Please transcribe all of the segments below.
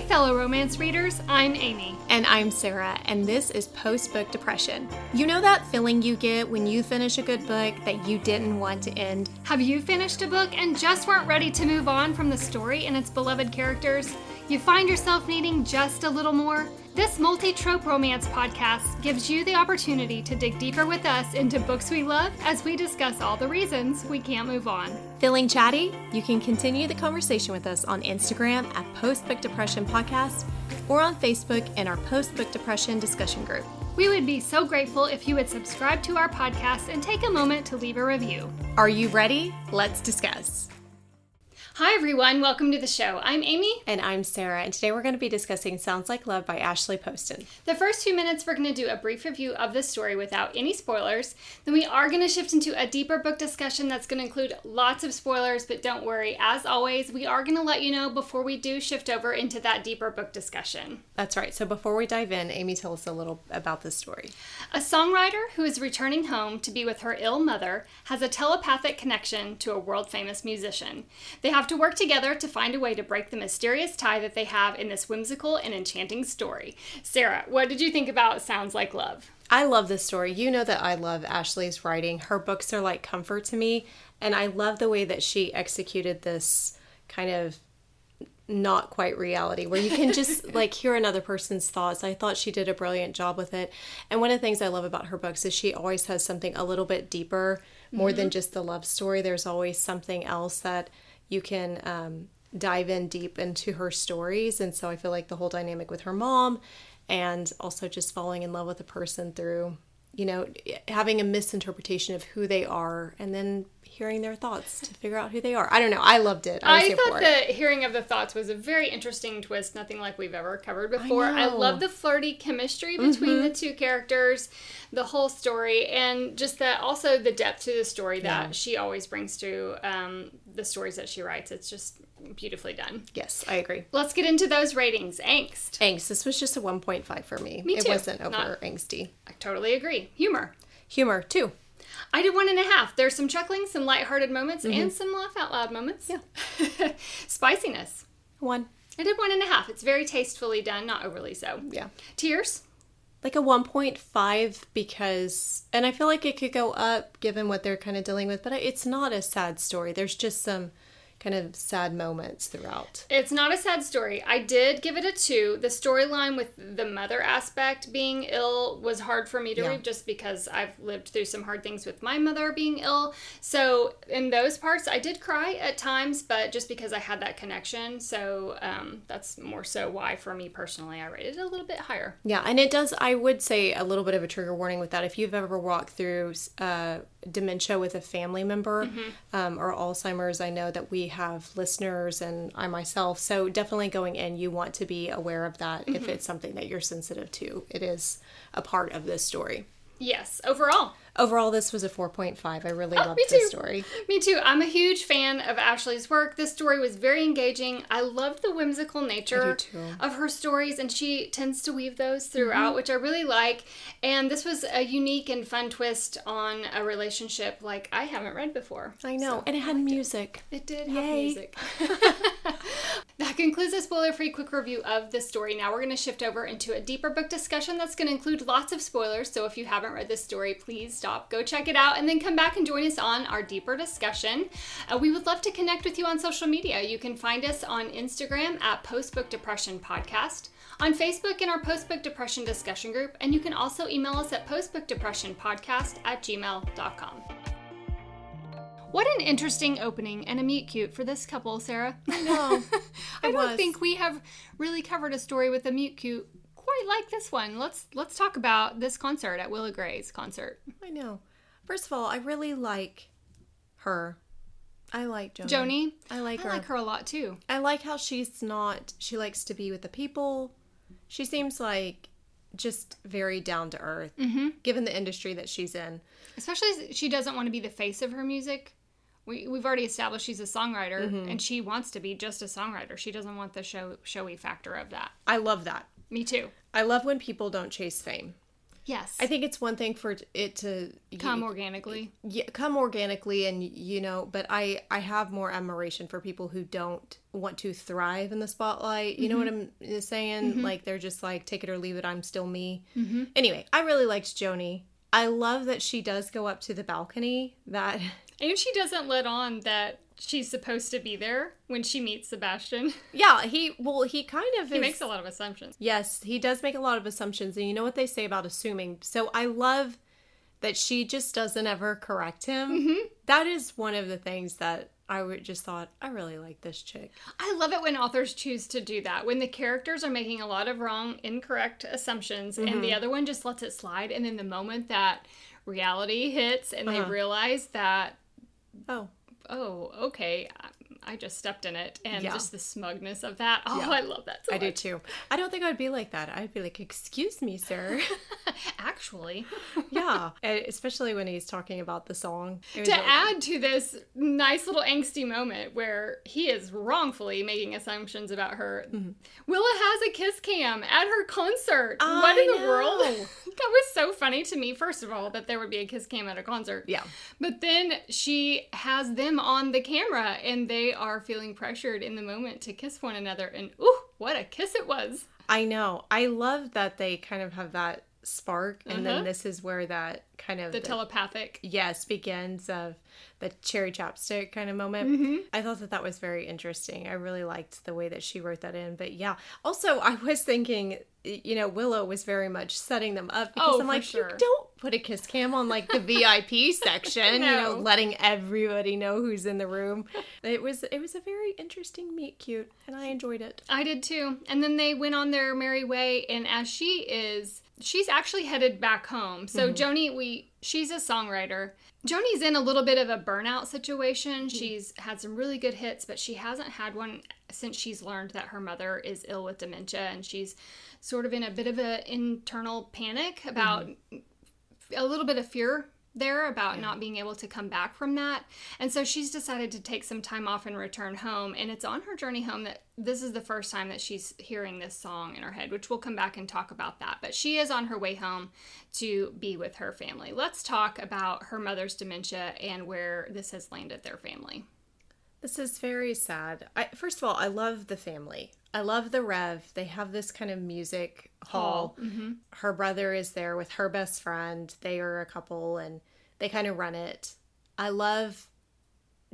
fellow romance readers, I'm Amy. And I'm Sarah, and this is Post-Book Depression. You know that feeling you get when you finish a good book that you didn't want to end? Have you finished a book and just weren't ready to move on from the story and its beloved characters? You find yourself needing just a little more? This multi-trope romance podcast gives you the opportunity to dig deeper with us into books we love as we discuss all the reasons we can't move on. Feeling chatty? You can continue the conversation with us on Instagram at Post-Book Depression Podcast or on Facebook in our Post-Book Depression discussion group. We would be so grateful if you would subscribe to our podcast and take a moment to leave a review. Are you ready? Let's discuss. Hi everyone, welcome to the show. I'm Amy. And I'm Sarah, and today we're going to be discussing Sounds Like Love by Ashley Poston. The first few minutes we're going to do a brief review of the story without any spoilers. Then we are going to shift into a deeper book discussion that's going to include lots of spoilers, but don't worry, as always, we are going to let you know before we do shift over into that deeper book discussion. That's right. So before we dive in, Amy, tell us a little about this story. A songwriter who is returning home to be with her ill mother has a telepathic connection to a world-famous musician. They have to work together to find a way to break the mysterious tie that they have in this whimsical and enchanting story. Sarah, what did you think about Sounds Like Love? I love this story. You know that I love Ashley's writing. Her books are like comfort to me, and I love the way that she executed this kind of not quite reality where you can just like hear another person's thoughts. I thought she did a brilliant job with it. And one of the things I love about her books is she always has something a little bit deeper, more than just the love story. There's always something else that you can dive in deep into her stories. And so I feel like the whole dynamic with her mom and also just falling in love with a person through, you know, having a misinterpretation of who they are and then hearing their thoughts to figure out who they are. I don't know. I loved it. I thought the hearing of the thoughts was a very interesting twist. Nothing like we've ever covered before. I love the flirty chemistry between the two characters, the whole story, and just that also the depth to the story that she always brings to the stories that she writes. It's just beautifully done. Yes, I agree. Let's get into those ratings. Angst. This was just a 1.5 for me. Me too. It wasn't over angsty. I totally agree. Humor. 2. I did 1.5. There's some chuckling, some lighthearted moments, and some laugh out loud moments. Yeah. Spiciness. 1. I did 1.5. It's very tastefully done, not overly so. Yeah. Tears. Like a 1.5 because, and I feel like it could go up given what they're kind of dealing with, but it's not a sad story. There's just some kind of sad moments throughout. It's not a sad story. I did give it a 2. The storyline with the mother aspect being ill was hard for me to read just because I've lived through some hard things with my mother being ill. So in those parts, I did cry at times, but just because I had that connection. So that's more so why for me personally, I rated it a little bit higher. Yeah, and it does, I would say a little bit of a trigger warning with that. If you've ever walked through dementia with a family member or Alzheimer's, I know that we have listeners and I myself, so definitely going in, you want to be aware of that if it's something that you're sensitive to. It is a part of this story. Yes, overall This was a 4.5. I really loved this story. Me too. I'm a huge fan of Ashley's work. This story was very engaging. I loved the whimsical nature of her stories, and she tends to weave those throughout, which I really like. And this was a unique and fun twist on a relationship like I haven't read before. I know. So, and it had music. It did have music. That concludes a spoiler-free quick review of the story. Now we're going to shift over into a deeper book discussion that's going to include lots of spoilers. So if you haven't read this story, please stop, go check it out, and then come back and join us on our deeper discussion. We would love to connect with you on social media. You can find us on Instagram at Post-Book Depression Podcast, on Facebook in our Post-Book Depression discussion group, and you can also email us at postbookdepressionpodcast@gmail.com. What an interesting opening and a meet cute for this couple, Sarah. I know. I don't think we have really covered a story with a meet cute quite like this one. Let's talk about this concert at Willa Gray's concert. I know. First of all, I really like her. I like Joni. I like her. I like her a lot too. I like how she likes to be with the people. She seems like just very down to earth, given the industry that she's in. Especially she doesn't want to be the face of her music. We've already established she's a songwriter, and she wants to be just a songwriter. She doesn't want the showy factor of that. I love that. Me too. I love when people don't chase fame. Yes. I think it's one thing for it to come organically. Yeah, come organically, and but I have more admiration for people who don't want to thrive in the spotlight. You know what I'm saying? Like, they're just like, take it or leave it, I'm still me. Anyway, I really liked Joni. I love that she does go up to the balcony. And she doesn't let on that she's supposed to be there when she meets Sebastian. Yeah, he kind of He makes a lot of assumptions. Yes, he does make a lot of assumptions, and you know what they say about assuming. So I love that she just doesn't ever correct him. That is one of the things that I would just thought, I really like this chick. I love it when authors choose to do that. When the characters are making a lot of wrong, incorrect assumptions, and the other one just lets it slide, and then the moment that reality hits and they realize that, oh, okay, I just stepped in it, and just the smugness of that. Oh, I love that so much. I do too. I don't think I'd be like that. I'd be like, excuse me, sir. Actually. Yeah. Especially when he's talking about the song. To add to this nice little angsty moment where he is wrongfully making assumptions about her, Willa has a kiss cam at her concert. What in the world? That was so funny to me, first of all, that there would be a kiss cam at a concert. Yeah. But then she has them on the camera, and they are feeling pressured in the moment to kiss one another, and ooh, what a kiss it was. I know. I love that they kind of have that spark, and then this is where that kind of the telepathic begins, of the cherry chapstick kind of moment. I thought that was very interesting. I really liked the way that she wrote that in. But yeah, also I was thinking, Willow was very much setting them up, because I'm like, you don't put a kiss cam on like the VIP section, No. letting everybody know who's in the room. It was a very interesting meet cute, and I enjoyed it. I did too. And then they went on their merry way, and as she's actually headed back home. So Joni, she's a songwriter. Joni's in a little bit of a burnout situation. She's had some really good hits, but she hasn't had one since she's learned that her mother is ill with dementia, and she's sort of in a bit of an internal panic about a little bit of fear there about not being able to come back from that. And so she's decided to take some time off and return home. And it's on her journey home that this is the first time that she's hearing this song in her head, which we'll come back and talk about that. But she is on her way home to be with her family. Let's talk about her mother's dementia and where this has landed their family. This is very sad. First of all, I love the family. I love the Rev. They have this kind of music hall. Her brother is there with her best friend. They are a couple, and they kind of run it. I love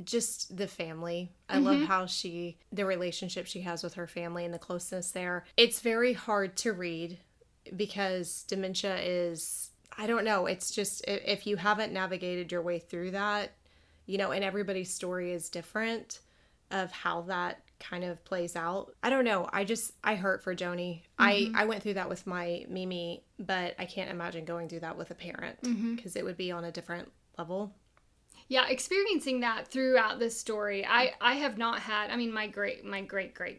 just the family. I love how the relationship she has with her family and the closeness there. It's very hard to read because dementia is, I don't know, it's just, if you haven't navigated your way through that, and everybody's story is different of how that kind of plays out. I don't know. I hurt for Joni. I went through that with my Mimi, but I can't imagine going through that with a parent, because it would be on a different level. Yeah, experiencing that throughout this story, I have not had, my great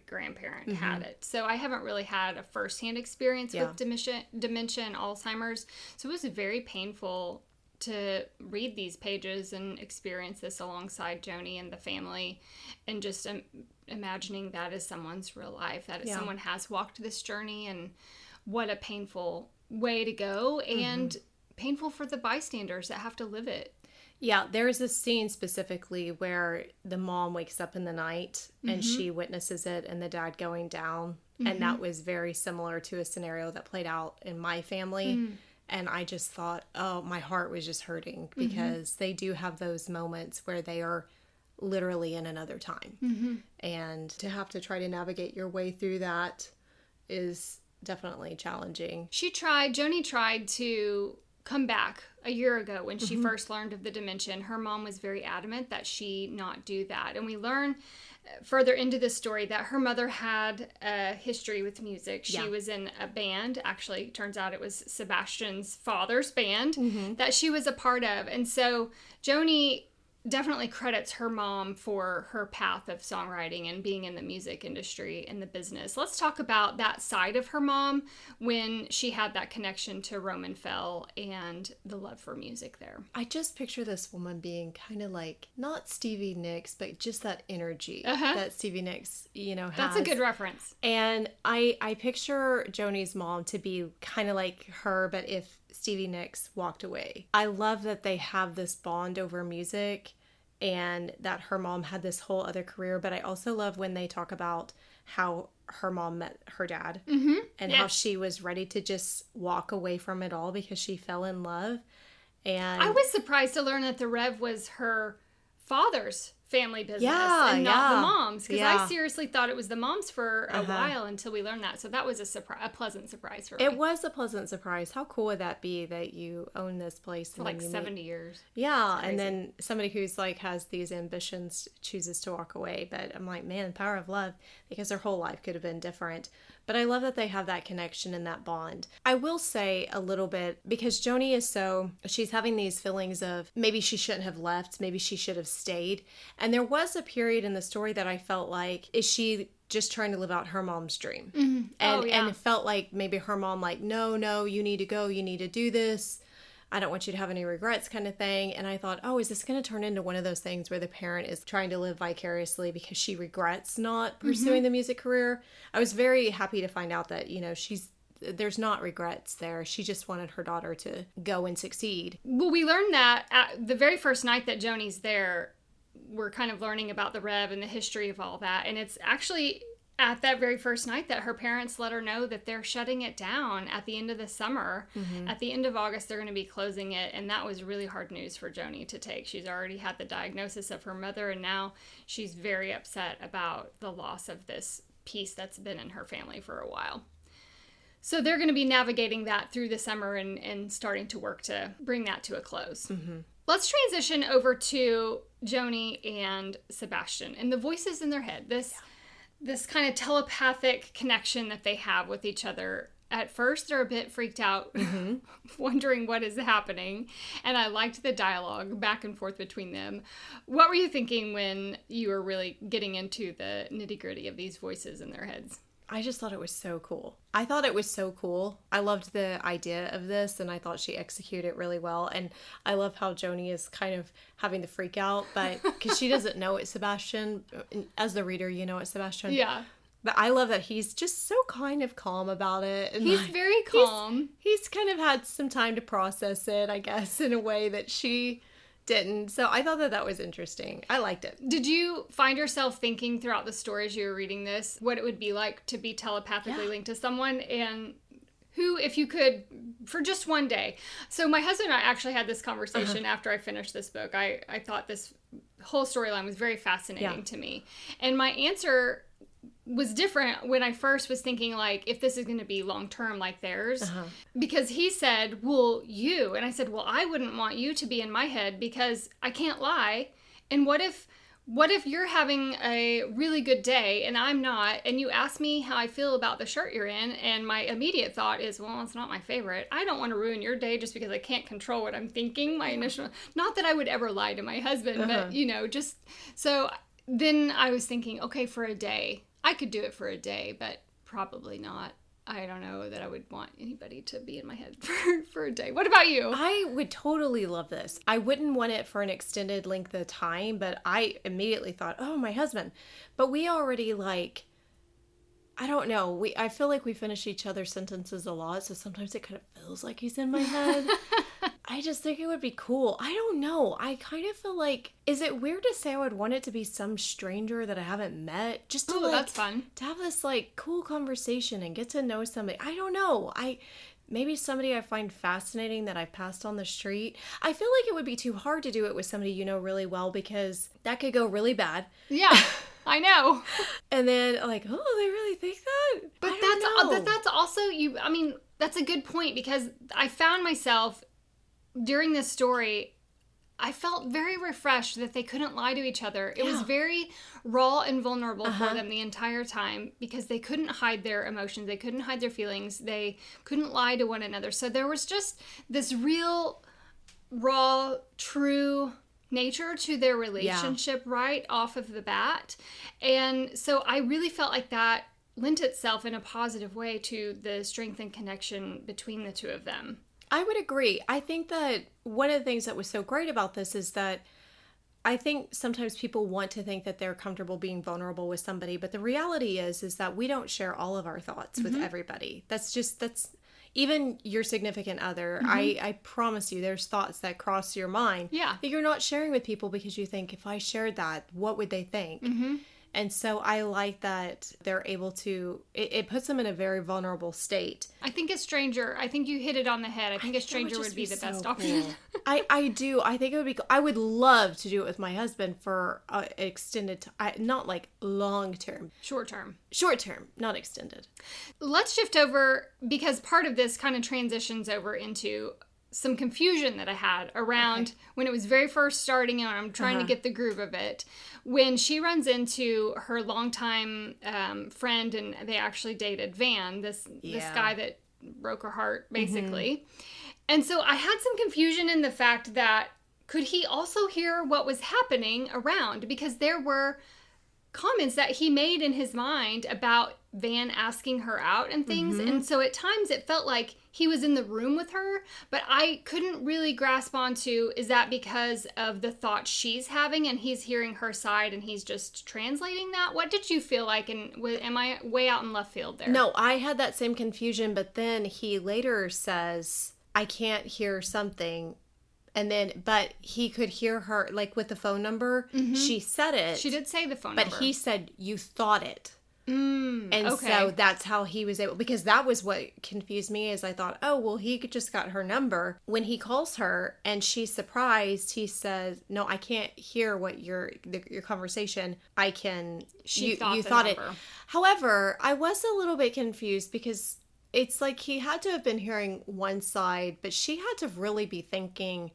grandparent had it. So I haven't really had a firsthand experience with dementia and Alzheimer's. So it was very painful to read these pages and experience this alongside Joni and the family, and just imagining that as someone's real life, that someone has walked this journey, and what a painful way to go, and painful for the bystanders that have to live it. Yeah, there's a scene specifically where the mom wakes up in the night and she witnesses it, and the dad going down, and that was very similar to a scenario that played out in my family. And I just thought, oh, my heart was just hurting, because they do have those moments where they are literally in another time. And to have to try to navigate your way through that is definitely challenging. Joni tried to come back a year ago when she first learned of the dementia. And her mom was very adamant that she not do that. And we learn further into the story that her mother had a history with music. She was in a band. Actually, turns out it was Sebastian's father's band that she was a part of. And so Joni definitely credits her mom for her path of songwriting and being in the music industry and the business. Let's talk about that side of her mom when she had that connection to Roman Fell and the love for music there. I just picture this woman being kind of like, not Stevie Nicks, but just that energy that Stevie Nicks, has. That's a good reference. And I picture Joni's mom to be kind of like her, but if Stevie Nicks walked away. I love that they have this bond over music and that her mom had this whole other career. But I also love when they talk about how her mom met her dad and how she was ready to just walk away from it all because she fell in love. And I was surprised to learn that the Rev was her father's family business and not the mom's, because I seriously thought it was the mom's for a while until we learned that. So that was a pleasant surprise for me. It was a pleasant surprise. How cool would that be that you own this place for like 70 years? Yeah, and then somebody who's like has these ambitions chooses to walk away. But I'm like, man, power of love, because their whole life could have been different. But I love that they have that connection and that bond. I will say a little bit, because Joni she's having these feelings of maybe she shouldn't have left, maybe she should have stayed. And there was a period in the story that I felt like, is she just trying to live out her mom's dream? Mm-hmm. And it felt like maybe her mom like, no, you need to go, you need to do this. I don't want you to have any regrets kind of thing. And I thought, oh, is this going to turn into one of those things where the parent is trying to live vicariously because she regrets not pursuing the music career? I was very happy to find out that, there's not regrets there. She just wanted her daughter to go and succeed. Well, we learned that at the very first night that Joni's there, we're kind of learning about the Rev and the history of all that. And it's actually at that very first night that her parents let her know that they're shutting it down at the end of the summer. Mm-hmm. At the end of August, they're going to be closing it. And that was really hard news for Joni to take. She's already had the diagnosis of her mother, and now she's very upset about the loss of this piece that's been in her family for a while. So they're going to be navigating that through the summer and starting to work to bring that to a close. Mm-hmm. Let's transition over to Joni and Sebastian and the voices in their head. This kind of telepathic connection that they have with each other. At first, they're a bit freaked out, wondering what is happening. And I liked the dialogue back and forth between them. What were you thinking when you were really getting into the nitty-gritty of these voices in their heads? I just thought it was so cool. I loved the idea of this, and I thought she executed it really well. And I love how Joni is kind of having the freak out, but because she doesn't know it's Sebastian. As the reader, you know it's Sebastian. Yeah. But I love that he's just so kind of calm about it. And he's very calm. He's kind of had some time to process it, I guess, in a way that she didn't. So I thought that was interesting. I liked it. Did you find yourself thinking throughout the stories you were reading this what it would be like to be telepathically linked to someone, and who, if you could, for just one day? So my husband and I actually had this conversation after I finished this book. I thought this whole storyline was very fascinating to me. And my answer was different when I first was thinking, like, if this is going to be long-term like theirs. Because he said, well, you. And I said, well, I wouldn't want you to be in my head because I can't lie. And what if you're having a really good day and I'm not, and you ask me how I feel about the shirt you're in, and my immediate thought is, well, it's not my favorite. I don't want to ruin your day just because I can't control what I'm thinking. My initial, not that I would ever lie to my husband, but, just, so then I was thinking, okay, for a day, I could do it for a day, but probably not. I don't know that I would want anybody to be in my head for a day. What about you? I would totally love this. I wouldn't want it for an extended length of time, but I immediately thought, oh, my husband. But we already I don't know. I feel like we finish each other's sentences a lot, so sometimes it kind of feels like he's in my head. I just think it would be cool. I don't know. I kind of feel like, is it weird to say I would want it to be some stranger that I haven't met? Just to that's fun. To have this cool conversation and get to know somebody. I don't know. Maybe somebody I find fascinating that I've passed on the street. I feel like it would be too hard to do it with somebody you know really well, because that could go really bad. Yeah, I know. And then oh, they really think that? But that's also that's a good point, because I found myself during this story, I felt very refreshed that they couldn't lie to each other. It was very raw and vulnerable for them the entire time, because they couldn't hide their emotions. They couldn't hide their feelings. They couldn't lie to one another. So there was just this real, raw, true nature to their relationship right off of the bat. And so I really felt like that lent itself in a positive way to the strength and connection between the two of them. I would agree. I think that one of the things that was so great about this is that I think sometimes people want to think that they're comfortable being vulnerable with somebody, but the reality is that we don't share all of our thoughts with everybody. That's even your significant other, I promise you there's thoughts that cross your mind that you're not sharing with people because you think, if I shared that, what would they think? And so I like that they're able to, it puts them in a very vulnerable state. I think a stranger, I think you hit it on the head. I think a stranger would be the best option. I do. I think it would be, I would love to do it with my husband for extended time, not like long term. Short term. Short term, not extended. Let's shift over, because part of this kind of transitions over into some confusion that I had around when it was very first starting out. I'm trying to get the groove of it. When she runs into her longtime friend, and they actually dated, Van, this guy that broke her heart, basically. And so I had some confusion in the fact that, could he also hear what was happening around? Because there were comments that he made in his mind about Van asking her out and things. And so at times it felt like he was in the room with her, but I couldn't really grasp onto, is that because of the thoughts she's having and he's hearing her side and he's just translating that? What did you feel like? And am I way out in left field there? No, I had that same confusion, but then he later says, I can't hear something. And then, but he could hear her, like with the phone number, she said it. She did say the phone number. But he said, you thought it. And so that's how he was able, because that was what confused me, is I thought, oh, well, he just got her number. When he calls her and she's surprised, he says, no, I can't hear what your conversation. I can, you thought it. However, I was a little bit confused because it's like he had to have been hearing one side, but she had to really be thinking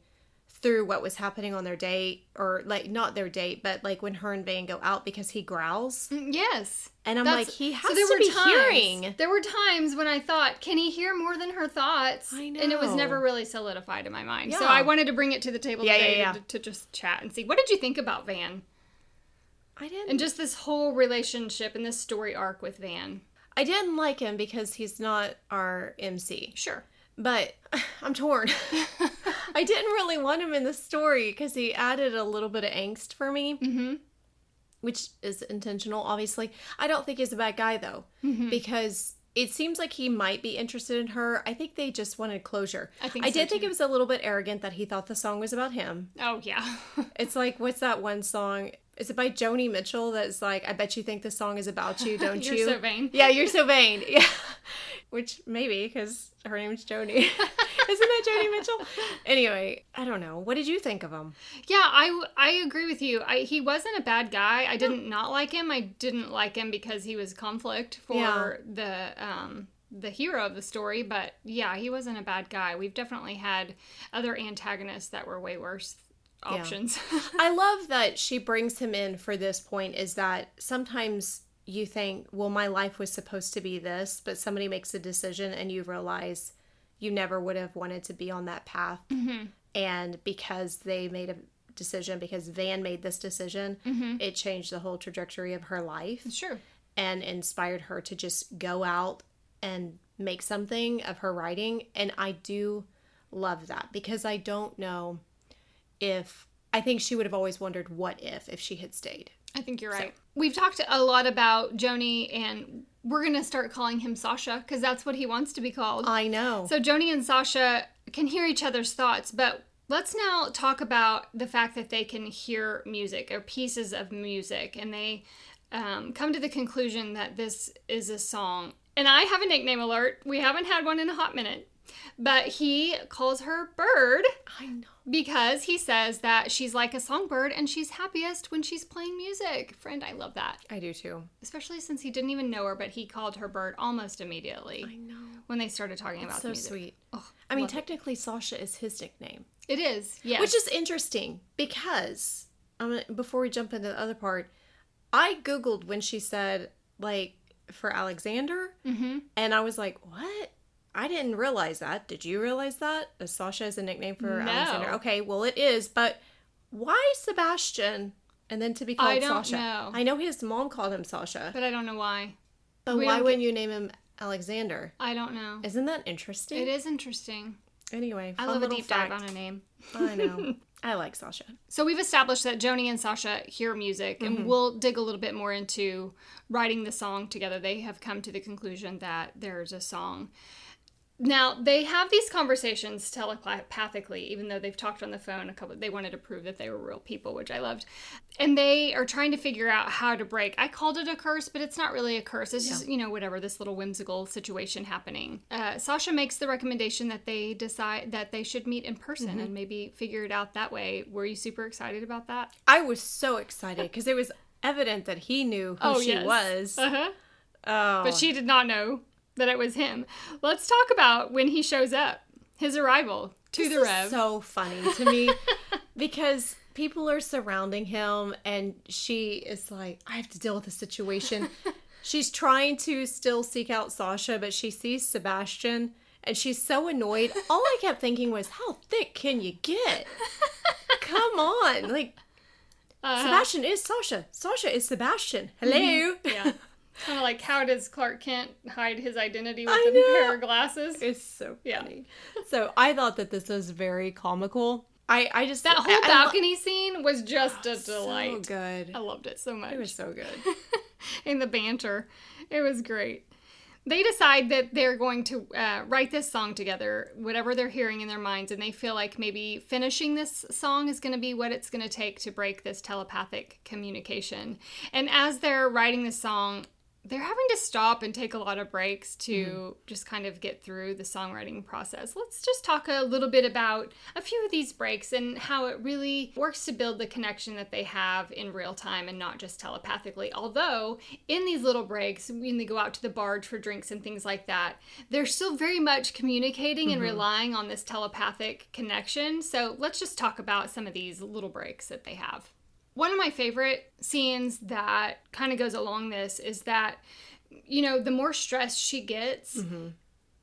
through what was happening on their date, or like not their date, but like when her and Van go out, because he growls. Yes. And I'm like, he has to be hearing. There were times when I thought, can he hear more than her thoughts? I know. And it was never really solidified in my mind. Yeah. So I wanted to bring it to the table today to just chat and see. What did you think about Van? I didn't. And just this whole relationship and this story arc with Van. I didn't like him because he's not our MC. Sure. But I'm torn. I didn't really want him in the story because he added a little bit of angst for me, which is intentional, obviously. I don't think he's a bad guy, though, because it seems like he might be interested in her. I think they just wanted closure. I did think it was a little bit arrogant that he thought the song was about him. Oh, yeah. It's like, what's that one song? Is it by Joni Mitchell that's like, I bet you think the song is about you, don't you? You're so vain. Yeah, you're so vain. Yeah. Which maybe, because her name's Joni. Isn't that Joni Mitchell? Anyway, I don't know. What did you think of him? Yeah, I agree with you. He wasn't a bad guy. I didn't not like him. I didn't like him because he was conflict for the hero of the story. But yeah, he wasn't a bad guy. We've definitely had other antagonists that were way worse options. Yeah. I love that she brings him in for this point, is that sometimes you think, well, my life was supposed to be this, but somebody makes a decision and you realize you never would have wanted to be on that path. And because they made a decision, because Van made this decision, it changed the whole trajectory of her life. Sure. And inspired her to just go out and make something of her writing. And I do love that, because I don't know if, I think she would have always wondered what if she had stayed. I think you're right. So, we've talked a lot about Joni, and we're going to start calling him Sasha, because that's what he wants to be called. I know. So Joni and Sasha can hear each other's thoughts, but let's now talk about the fact that they can hear music, or pieces of music, and they come to the conclusion that this is a song. And I have a nickname alert. We haven't had one in a hot minute. But he calls her Bird. I know. Because he says that she's like a songbird and she's happiest when she's playing music. Friend, I love that. I do too. Especially since he didn't even know her, but he called her Bird almost immediately. I know. When they started talking about music. So sweet. Oh, I mean, technically, Sasha is his nickname. It is, yes. Which is interesting because, before we jump into the other part, I Googled when she said, like, for Alexander. And I was like, what? I didn't realize that. Did you realize that? Sasha is a nickname for Alexander. Okay, well, it is. But why Sebastian and then to be called Sasha? I don't know. I know his mom called him Sasha. But I don't know why. But why wouldn't you name him Alexander? I don't know. Isn't that interesting? It is interesting. Anyway, I love a deep dive on a name. I know. I like Sasha. So we've established that Joni and Sasha hear music, and we'll dig a little bit more into writing the song together. They have come to the conclusion that there's a song. Now, they have these conversations telepathically, even though they've talked on the phone they wanted to prove that they were real people, which I loved. And they are trying to figure out how to break. I called it a curse, but it's not really a curse. It's just, whatever, this little whimsical situation happening. Sasha makes the recommendation that they decide that they should meet in person and maybe figure it out that way. Were you super excited about that? I was so excited because it was evident that he knew who she was. Uh-huh. Oh. But she did not know that it was him. Let's talk about when he shows up, his arrival to the Rev. This is so funny to me because people are surrounding him and she is like, I have to deal with the situation. She's trying to still seek out Sasha, but she sees Sebastian and she's so annoyed. All I kept thinking was, how thick can you get? Come on. Like, Sebastian is Sasha. Sasha is Sebastian. Hello. Yeah. Kind of like, how does Clark Kent hide his identity with a pair of glasses? It's so funny. So I thought that this was very comical. I just... That whole balcony scene was just a delight. So good. I loved it so much. It was so good. And the banter. It was great. They decide that they're going to write this song together, whatever they're hearing in their minds, and they feel like maybe finishing this song is going to be what it's going to take to break this telepathic communication. And as they're writing this song, they're having to stop and take a lot of breaks to just kind of get through the songwriting process. Let's just talk a little bit about a few of these breaks and how it really works to build the connection that they have in real time and not just telepathically. Although, in these little breaks, when they go out to the barge for drinks and things like that, they're still very much communicating and relying on this telepathic connection. So let's just talk about some of these little breaks that they have. One of my favorite scenes that kind of goes along this is that, the more stressed she gets,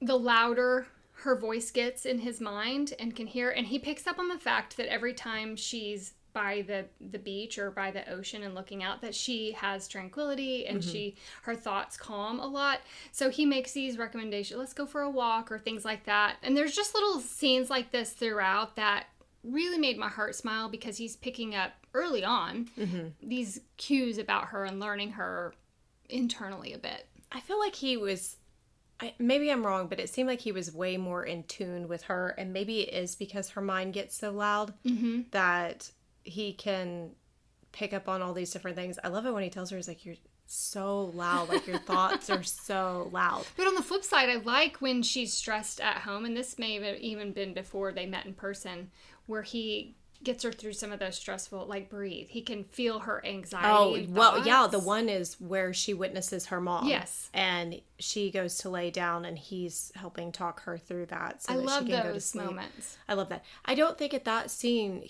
the louder her voice gets in his mind and can hear. And he picks up on the fact that every time she's by the beach or by the ocean and looking out, that she has tranquility and her thoughts calm a lot. So he makes these recommendations, let's go for a walk or things like that. And there's just little scenes like this throughout that really made my heart smile because he's picking up early on these cues about her and learning her internally a bit. I feel like he was, maybe I'm wrong, but it seemed like he was way more in tune with her, and maybe it is because her mind gets so loud that he can pick up on all these different things. I love it when he tells her, he's like, you're so loud, like your thoughts are so loud. But on the flip side, I like when she's stressed at home, and this may have even been before they met in person, where he gets her through some of those stressful, like, breathe. He can feel her anxiety. Oh, well, yeah, the one is where she witnesses her mom. Yes. And she goes to lay down and he's helping talk her through that so I that love she can those go to sleep. moments. I love that. I don't think at that scene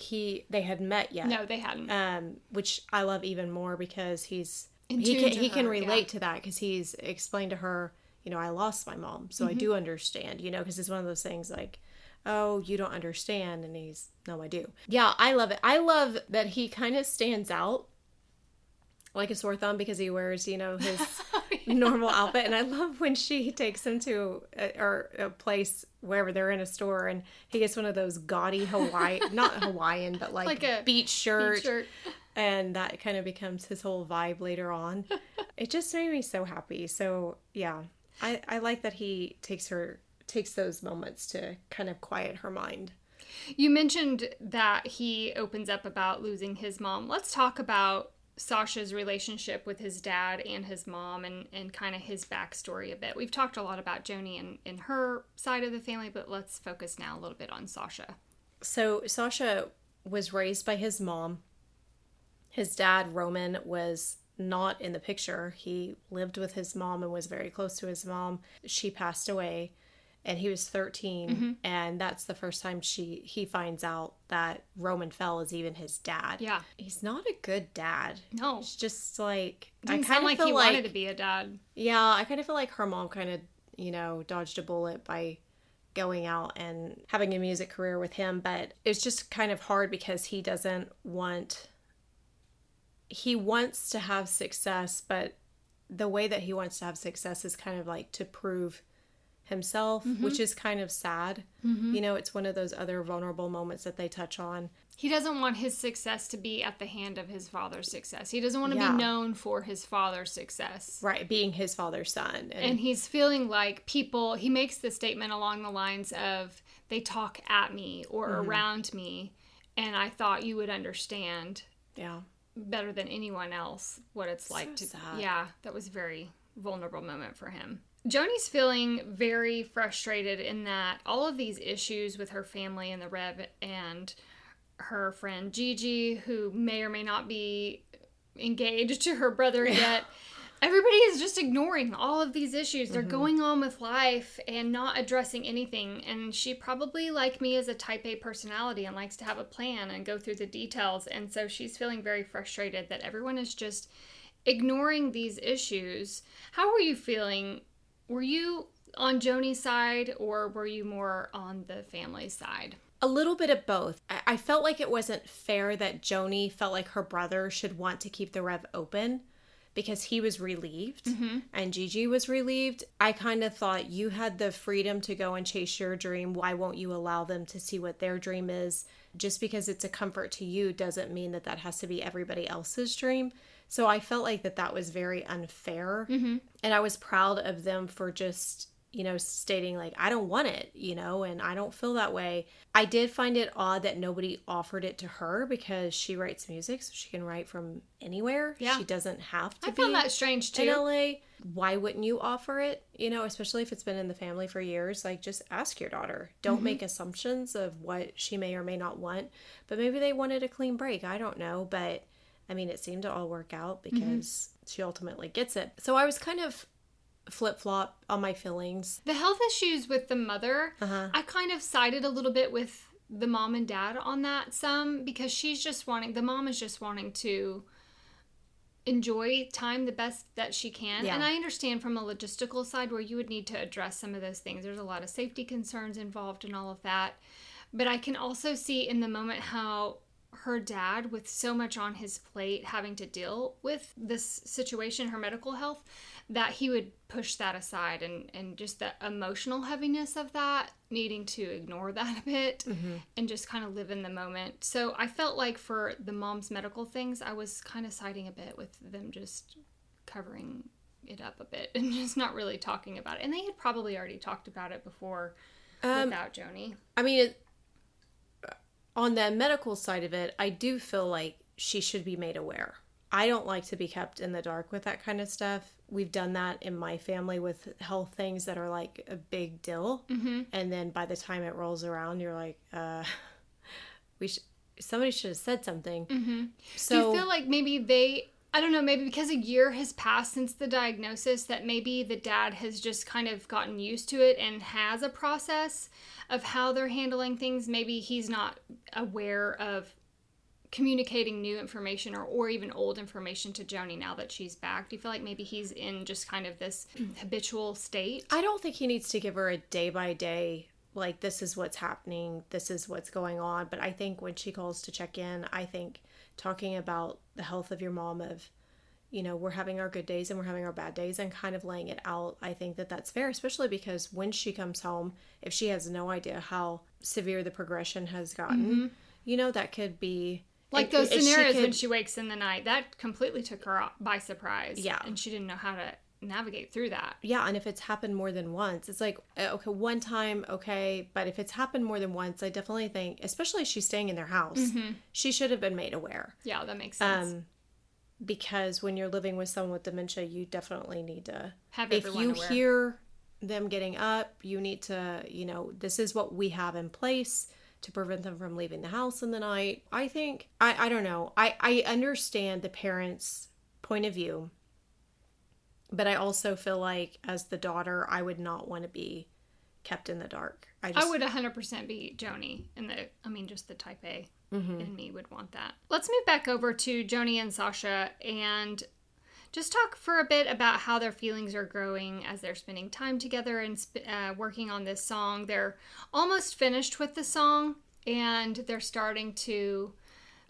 they had met yet. No, they hadn't. Which I love even more because he can relate to that because he's explained to her, I lost my mom, so I do understand, because it's one of those things like, oh, you don't understand, and no, I do. Yeah, I love it. I love that he kind of stands out like a sore thumb because he wears, his normal outfit, and I love when she takes him to a place wherever they're in a store, and he gets one of those gaudy not Hawaiian, but like a beach shirt. And that kind of becomes his whole vibe later on. It just made me so happy. So, yeah, I like that he takes those moments to kind of quiet her mind. You mentioned that he opens up about losing his mom. Let's talk about Sasha's relationship with his dad and his mom and kind of his backstory a bit. We've talked a lot about Joni and her side of the family, but let's focus now a little bit on Sasha. So Sasha was raised by his mom. His dad, Roman, was not in the picture. He lived with his mom and was very close to his mom. She passed away. And he was 13, and that's the first time he finds out that Roman Fell is even his dad. Yeah. He's not a good dad. No. It's just like... Didn't sound like he wanted to be a dad. Yeah, I kind of feel like her mom kind of, dodged a bullet by going out and having a music career with him, but it's just kind of hard because he wants to have success, but the way that he wants to have success is kind of like to prove himself, which is kind of sad. It's one of those other vulnerable moments that they touch on. He doesn't want his success to be at the hand of his father's success. He doesn't want to Yeah. be known for his father's success. Right, being his father's son. And he's feeling like people, he makes the statement along the lines of, they talk at me or around me, and I thought you would understand yeah. better than anyone else what it's like to. Sad. Yeah, that was a very vulnerable moment for him. Joni's feeling very frustrated in that all of these issues with her family and the Rev and her friend Gigi, who may or may not be engaged to her brother yet, everybody is just ignoring all of these issues. They're going on with life and not addressing anything. And she probably, like me, is a type A personality and likes to have a plan and go through the details. And so she's feeling very frustrated that everyone is just ignoring these issues. How were you feeling? Were you on Joni's side or were you more on the family side? A little bit of both. I felt like it wasn't fair that Joni felt like her brother should want to keep the Rev open because he was relieved and Gigi was relieved. I kind of thought you had the freedom to go and chase your dream. Why won't you allow them to see what their dream is? Just because it's a comfort to you doesn't mean that that has to be everybody else's dream. So I felt like that was very unfair. And I was proud of them for just, stating like, I don't want it, and I don't feel that way. I did find it odd that nobody offered it to her because she writes music, so she can write from anywhere. Yeah. She doesn't have to I found that strange too. in LA. Why wouldn't you offer it? Especially if it's been in the family for years, like just ask your daughter. Don't make assumptions of what she may or may not want, but maybe they wanted a clean break. I don't know, but I mean, it seemed to all work out because she ultimately gets it. So I was kind of flip-flop on my feelings. The health issues with the mother, I kind of sided a little bit with the mom and dad on that some because the mom is just wanting to enjoy time the best that she can. Yeah. And I understand from a logistical side where you would need to address some of those things. There's a lot of safety concerns involved in all of that. But I can also see in the moment how her dad, with so much on his plate having to deal with this situation, her medical health, that he would push that aside and just the emotional heaviness of that, needing to ignore that a bit and just kind of live in the moment. So I felt like for the mom's medical things, I was kind of siding a bit with them just covering it up a bit and just not really talking about it. And they had probably already talked about it before without Joni. I mean, on the medical side of it, I do feel like she should be made aware. I don't like to be kept in the dark with that kind of stuff. We've done that in my family with health things that are like a big deal. And then by the time it rolls around, you're like, somebody should have said something. So do you feel like maybe I don't know, maybe because a year has passed since the diagnosis, that maybe the dad has just kind of gotten used to it and has a process of how they're handling things. Maybe he's not aware of communicating new information or even old information to Joni now that she's back. Do you feel like maybe he's in just kind of this habitual state? I don't think he needs to give her a day by day, like, this is what's happening, this is what's going on. But I think when she calls to check in, I think talking about the health of your mom, of, we're having our good days and we're having our bad days, and kind of laying it out, I think that that's fair, especially because when she comes home, if she has no idea how severe the progression has gotten, that could be... Like those scenarios when she wakes in the night, that completely took her by surprise. Yeah. And she didn't know how to navigate through that. Yeah, and if it's happened more than once, it's like, okay, one time, okay, but if it's happened more than once, I definitely think, especially if she's staying in their house, she should have been made aware. Yeah, that makes sense. Because when you're living with someone with dementia, you definitely need to have everyone if you aware. Hear them getting up, you need to, this is what we have in place to prevent them from leaving the house in the night. I think, I don't know. I understand the parents' point of view, but I also feel like as the daughter, I would not want to be kept in the dark. I would 100% be Joni. Just the type A in me would want that. Let's move back over to Joni and Sasha and just talk for a bit about how their feelings are growing as they're spending time together and working on this song. They're almost finished with the song, and they're starting to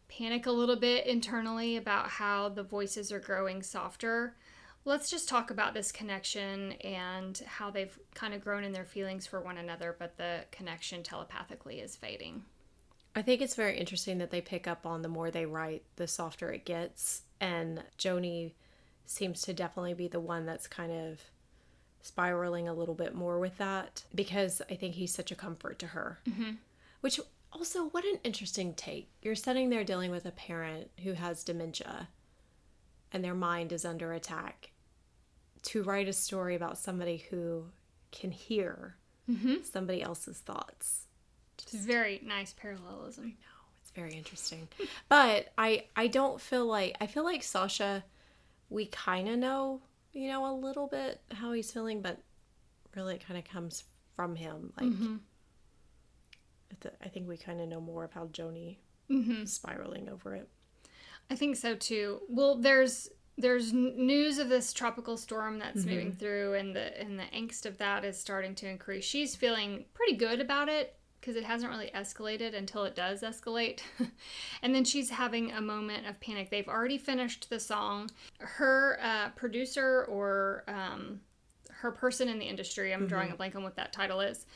panic a little bit internally about how the voices are growing softer. Let's just talk about this connection and how they've kind of grown in their feelings for one another, but the connection telepathically is fading. I think it's very interesting that they pick up on the more they write, the softer it gets. And Joni seems to definitely be the one that's kind of spiraling a little bit more with that, because I think he's such a comfort to her. Mm-hmm. Which also, what an interesting take. You're sitting there dealing with a parent who has dementia and their mind is under attack, to write a story about somebody who can hear somebody else's thoughts. It's very nice parallelism. I know, it's very interesting. But I don't feel like, I feel like Sasha, we kind of know, a little bit how he's feeling, but really it kind of comes from him. Like, I think we kind of know more about Joni spiraling over it. I think so too. Well, there's news of this tropical storm that's moving through, and the angst of that is starting to increase. She's feeling pretty good about it because it hasn't really escalated until it does escalate. And then she's having a moment of panic. They've already finished the song. Her producer or her person in the industry, I'm drawing a blank on what that title is,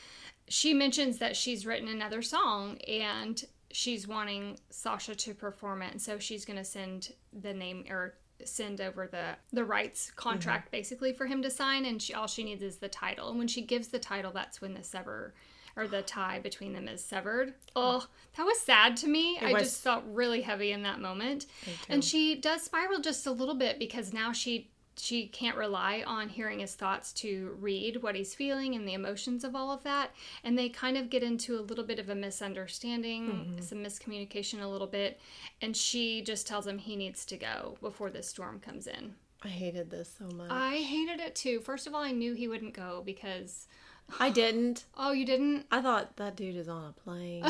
she mentions that she's written another song and she's wanting Sasha to perform it. And so she's going to send the name, or send over the rights contract basically for him to sign. And all she needs is the title. And when she gives the title, that's when the tie between them is severed. Oh, that was sad to me. I just felt really heavy in that moment. And she does spiral just a little bit because now she can't rely on hearing his thoughts to read what he's feeling and the emotions of all of that. And they kind of get into a little bit of a misunderstanding, some miscommunication a little bit. And she just tells him he needs to go before the storm comes in. I hated this so much. I hated it too. First of all, I knew he wouldn't go because... I didn't. Oh, you didn't? I thought that dude is on a plane.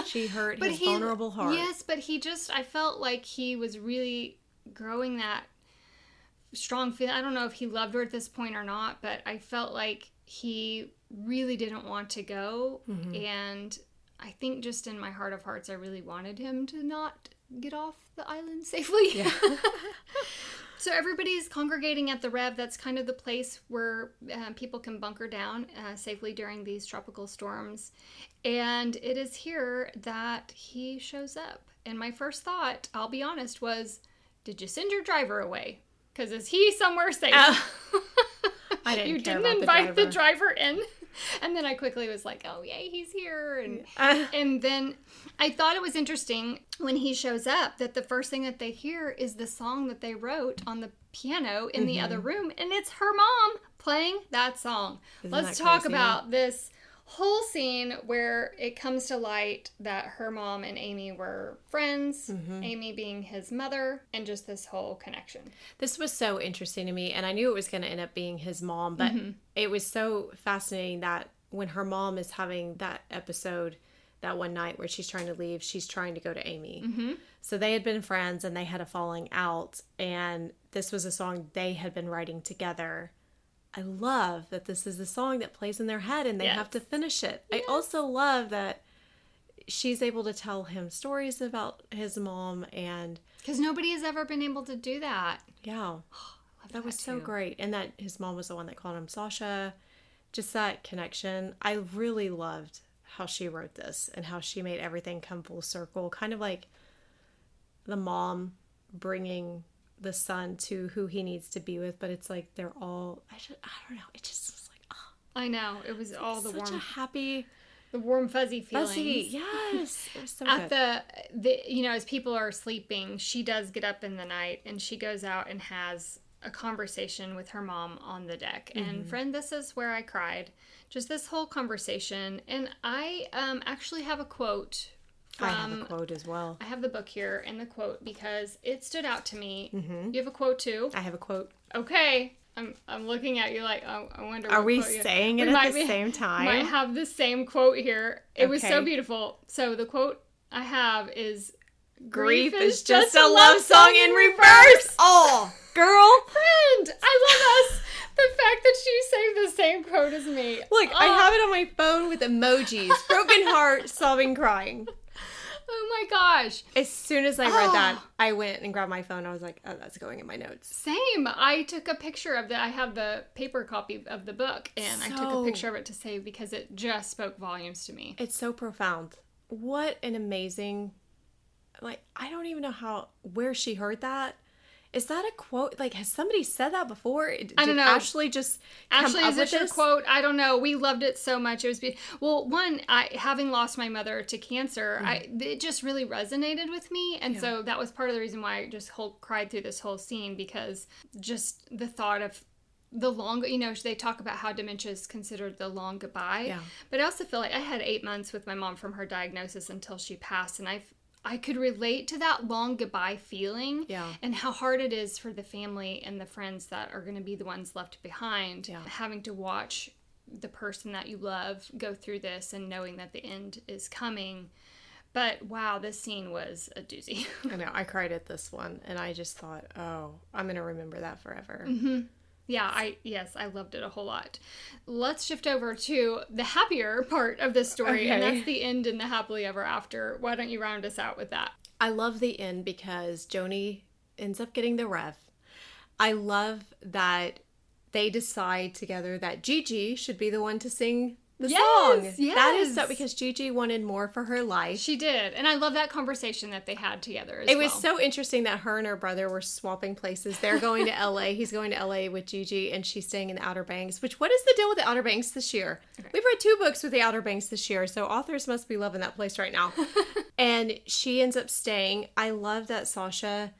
She hurt his vulnerable heart. Yes, but I felt like he was really growing that strong feeling. I don't know if he loved her at this point or not, but I felt like he really didn't want to go. And I think just in my heart of hearts, I really wanted him to not get off the island safely. Yeah. So everybody's congregating at the Rev. That's kind of the place where people can bunker down safely during these tropical storms. And it is here that he shows up. And my first thought, I'll be honest, was, did you send your driver away? Because is he somewhere safe? I didn't You care didn't about invite the driver in? And then I quickly was like, oh, yay, he's here. And then I thought it was interesting when he shows up that the first thing that they hear is the song that they wrote on the piano in the other room. And it's her mom playing that song. Let's talk about this whole scene where it comes to light that her mom and Amy were friends, Amy being his mother, and just this whole connection. This was so interesting to me, and I knew it was going to end up being his mom, but it was so fascinating that when her mom is having that episode that one night where she's trying to leave, she's trying to go to Amy. So they had been friends and they had a falling out, and this was a song they had been writing together. I love that this is the song that plays in their head and they have to finish it. Yes. I also love that she's able to tell him stories about his mom, and because nobody has ever been able to do that. Yeah. That was so great. And that his mom was the one that called him Sasha. Just that connection. I really loved how she wrote this and how she made everything come full circle. Kind of like the mom bringing the son to who he needs to be with, but it's like they're all, I don't know, it just was like, oh. I know, it was all the such warm, a happy, the warm fuzzy feelings. Yes, it was so at good. the as people are sleeping, she does get up in the night and she goes out and has a conversation with her mom on the deck. And friend, this is where I cried. Just this whole conversation. And I actually have a quote. I have a quote as well. I have the book here and the quote because it stood out to me. You have a quote too? I have a quote. Okay. I'm looking at you like, oh, I wonder. Are we saying it at the same time? Might have the same quote here. It was so beautiful. So the quote I have is, "Grief is just a love song in reverse." Oh, girlfriend, I love us. The fact that she saved the same quote as me. Look, I have it on my phone with emojis. Broken heart, sobbing, crying. Oh my gosh. As soon as I read that, I went and grabbed my phone. I was like, oh, that's going in my notes. Same. I took a picture of I have the paper copy of the book, and I took a picture of it to save because it just spoke volumes to me. It's so profound. what an amazing, like, I don't even know where she heard that. Is that a quote? Like, has somebody said that before? I don't know. Ashley just Ashley, come is up with this your this? quote? I don't know. We loved it so much. It was well, one, having lost my mother to cancer, it just really resonated with me, and so that was part of the reason why I just cried through this whole scene, because just the thought of the long, they talk about how dementia is considered the long goodbye. Yeah. But I also feel like I had 8 months with my mom from her diagnosis until she passed, and I could relate to that long goodbye feeling, and how hard it is for the family and the friends that are going to be the ones left behind, having to watch the person that you love go through this and knowing that the end is coming. But wow, this scene was a doozy. I know. I cried at this one, and I just thought, oh, I'm going to remember that forever. Mm-hmm. Yeah, I loved it a whole lot. Let's shift over to the happier part of this story, and that's the end and the happily ever after. Why don't you round us out with that? I love the end because Joni ends up getting the Rev. I love that they decide together that Gigi should be the one to sing the song. Yes. That is so, because Gigi wanted more for her life. She did. And I love that conversation that they had together as It was so interesting that her and her brother were swapping places. They're going to LA. He's going to LA with Gigi, and she's staying in the Outer Banks. What is the deal with the Outer Banks this year? Okay. We've read 2 books with the Outer Banks this year, so authors must be loving that place right now. And she ends up staying. I love that Sasha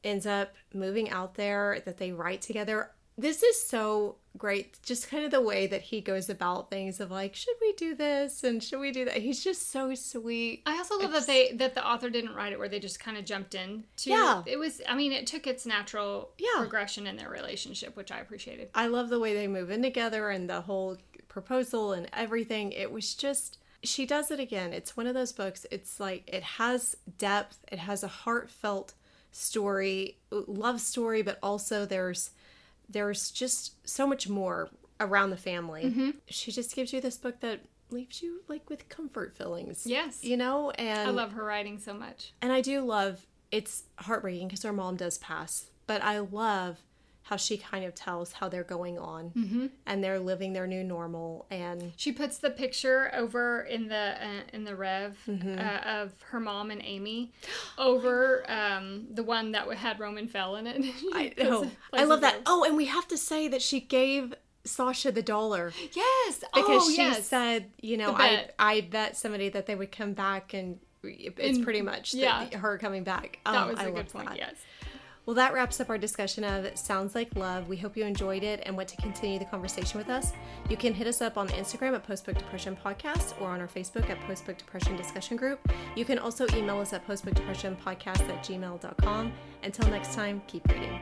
ends up moving out there, that they write together. This is so great. Just kind of the way that he goes about things of like, should we do this? And should we do that? He's just so sweet. I also love that the author didn't write it where they just kind of jumped in to. Yeah. It took its natural progression in their relationship, which I appreciated. I love the way they move in together and the whole proposal and everything. It was just, she does it again. It's one of those books. It's like, it has depth. It has a heartfelt story, love story, but also there's just so much more around the family. Mm-hmm. She just gives you this book that leaves you like with comfort feelings. Yes. And I love her writing so much. And I do love, it's heartbreaking because her mom does pass, but I love how she kind of tells how they're going on, and they're living their new normal. And she puts the picture over in the Rev of her mom and Amy over the one that had Roman Fell in it. I love that. Oh, and we have to say that she gave Sasha the $1. Yes, because she said, I bet somebody that they would come back, and it's pretty much her coming back. That was a good point. Yes. Well, that wraps up our discussion of Sounds Like Love. We hope you enjoyed it and want to continue the conversation with us. You can hit us up on Instagram at Postbook Depression Podcast, or on our Facebook at Postbook Depression Discussion Group. You can also email us at postbookdepressionpodcast@gmail.com. Until next time, keep reading.